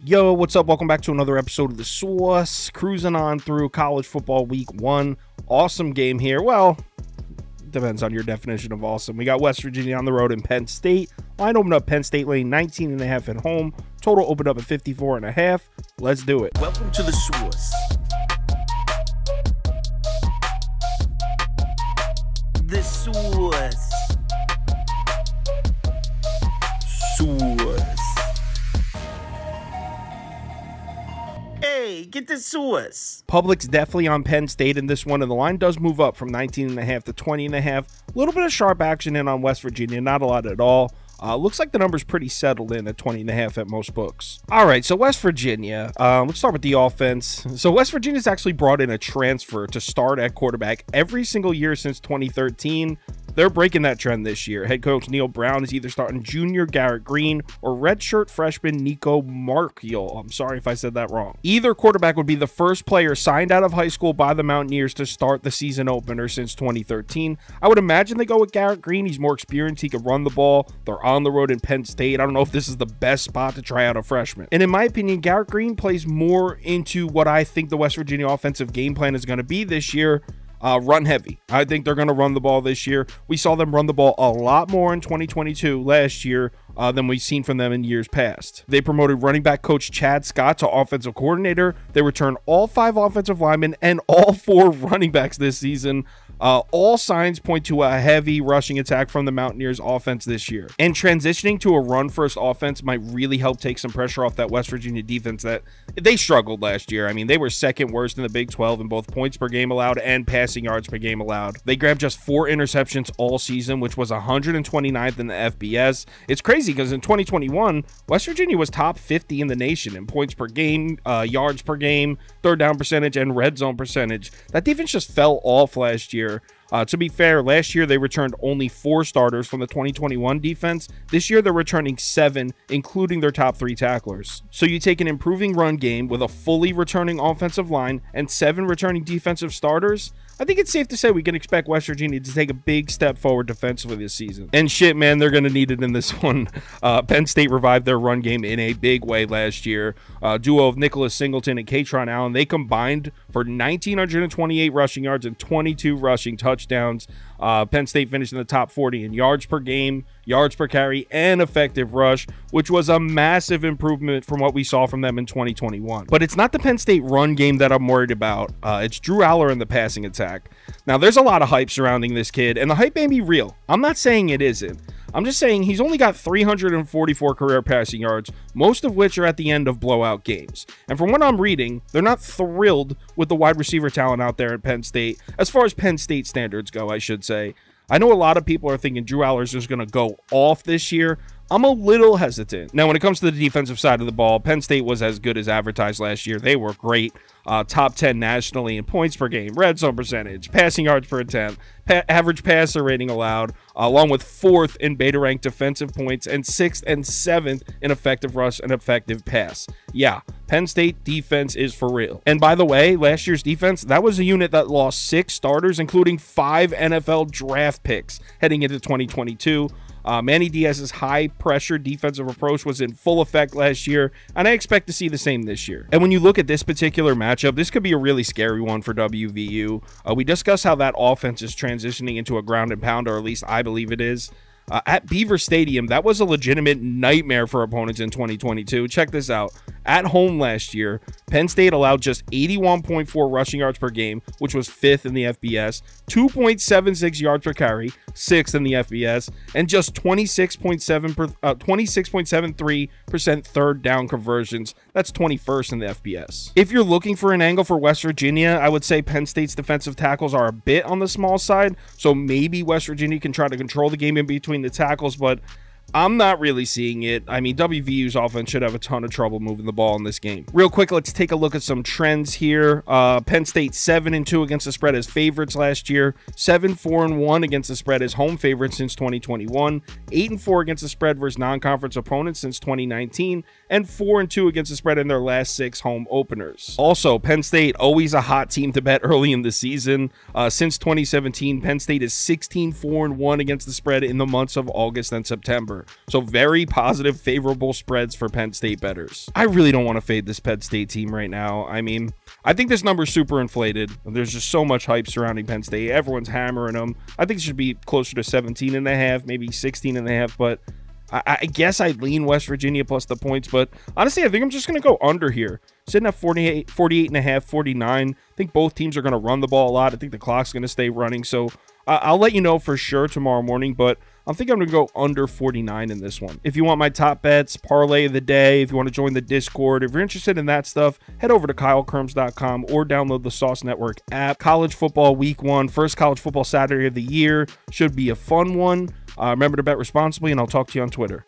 Yo, what's up? Welcome back to another episode of The Sauce. Cruising on through college football week 1. Awesome game here. Well, depends on your definition of awesome. We got West Virginia on the road in Penn State. Line opened up Penn State laying 19.5 at home. Total opened up at 54.5. Let's do it. Welcome to The Sauce. The Sauce. Sauce. Hey, get the sauce. Public's definitely on Penn State in this one, and the line does move up from 19.5 to 20.5. A little bit of sharp action in on West Virginia, not a lot at all. Looks like the number's pretty settled in at 20.5 at most books. All right, so West Virginia, let's start with the offense. So West Virginia's actually brought in a transfer to start at quarterback every single year since 2013. They're breaking that trend this year. Head coach Neil Brown is either starting junior Garrett Green or redshirt freshman Nico Markiel. I'm sorry if I said that wrong. Either quarterback would be the first player signed out of high school by the Mountaineers to start the season opener since 2013. I would imagine they go with Garrett Green. He's more experienced. He can run the ball. They're on the road in Penn State. I don't know if this is the best spot to try out a freshman. And in my opinion, Garrett Green plays more into what I think the West Virginia offensive game plan is going to be this year. Run heavy. I think they're going to run the ball this year. We saw them run the ball a lot more in 2022 last year than we've seen from them in years past. They promoted running back coach Chad Scott to offensive coordinator. They returned all 5 offensive linemen and all 4 running backs this season. All signs point to a heavy rushing attack from the Mountaineers offense this year. And transitioning to a run-first offense might really help take some pressure off that West Virginia defense that they struggled last year. I mean, they were second worst in the Big 12 in both points per game allowed and passing yards per game allowed. They grabbed just 4 interceptions all season, which was 129th in the FBS. It's crazy because in 2021, West Virginia was top 50 in the nation in points per game, yards per game, third down percentage, and red zone percentage. That defense just fell off last year. To be fair, last year they returned only 4 starters from the 2021 defense. This year they're returning 7, including their top 3 tacklers. So you take an improving run game with a fully returning offensive line and 7 returning defensive starters. I think it's safe to say we can expect West Virginia to take a big step forward defensively this season. And shit, man, they're going to need it in this one. Penn State revived their run game in a big way last year. Duo of Nicholas Singleton and Katron Allen, they combined for 1,928 rushing yards and 22 rushing touchdowns. Penn State finished in the top 40 in yards per game, yards per carry, and effective rush, which was a massive improvement from what we saw from them in 2021. But it's not the Penn State run game that I'm worried about. It's Drew Aller in the passing attack. Now, there's a lot of hype surrounding this kid, and the hype may be real. I'm not saying it isn't. I'm just saying he's only got 344 career passing yards, most of which are at the end of blowout games. And from what I'm reading, they're not thrilled with the wide receiver talent out there at Penn State, as far as Penn State standards go, I should say. I know a lot of people are thinking Drew Aller's just going to go off this year. I'm a little hesitant. Now, when it comes to the defensive side of the ball, Penn State was as good as advertised last year. They were great. Top 10 nationally in points per game, red zone percentage, passing yards per attempt, average passer rating allowed, along with 4th in beta ranked defensive points and 6th and 7th in effective rush and effective pass. Yeah, Penn State defense is for real. And by the way, last year's defense, that was a unit that lost 6 starters, including 5 NFL draft picks heading into 2022. Manny Diaz's high-pressure defensive approach was in full effect last year, and I expect to see the same this year. And when you look at this particular matchup, this could be a really scary one for WVU. We discussed how that offense is transitioning into a ground and pound, or at least I believe it is. At Beaver Stadium, that was a legitimate nightmare for opponents in 2022. Check this out. At home last year, Penn State allowed just 81.4 rushing yards per game, which was 5th in the FBS, 2.76 yards per carry, 6th in the FBS, and just 26.73% third down conversions. That's 21st in the FBS. If you're looking for an angle for West Virginia, I would say Penn State's defensive tackles are a bit on the small side, so maybe West Virginia can try to control the game in between the tackles, but I'm not really seeing it. I mean, WVU's offense should have a ton of trouble moving the ball in this game. Real quick, let's take a look at some trends here. Penn State 7-2 against the spread as favorites last year, 7-4-1 against the spread as home favorites since 2021, 8-4 against the spread versus non-conference opponents since 2019, and 4-2 against the spread in their last 6 home openers. Also, Penn State, always a hot team to bet early in the season. Since 2017, Penn State is 16-4-1 against the spread in the months of August and September. over. So very positive, favorable spreads for Penn State bettors. I really don't want to fade this Penn State team right now. I mean, I think this number is super inflated. There's just so much hype surrounding Penn State. Everyone's hammering them. I think it should be closer to 17.5, maybe 16.5, but I guess I'd lean West Virginia plus the points, but honestly, I think I'm just going to go under here. Sitting at 48.5, 49. I think both teams are going to run the ball a lot. I think the clock's going to stay running, so I'll let you know for sure tomorrow morning, but I think I'm going to go under 49 in this one. If you want my top bets, parlay of the day, if you want to join the Discord, if you're interested in that stuff, head over to KyleKirms.com or download the Sauce Network app. College football week 1, first college football Saturday of the year. Should be a fun one. Remember to bet responsibly, and I'll talk to you on Twitter.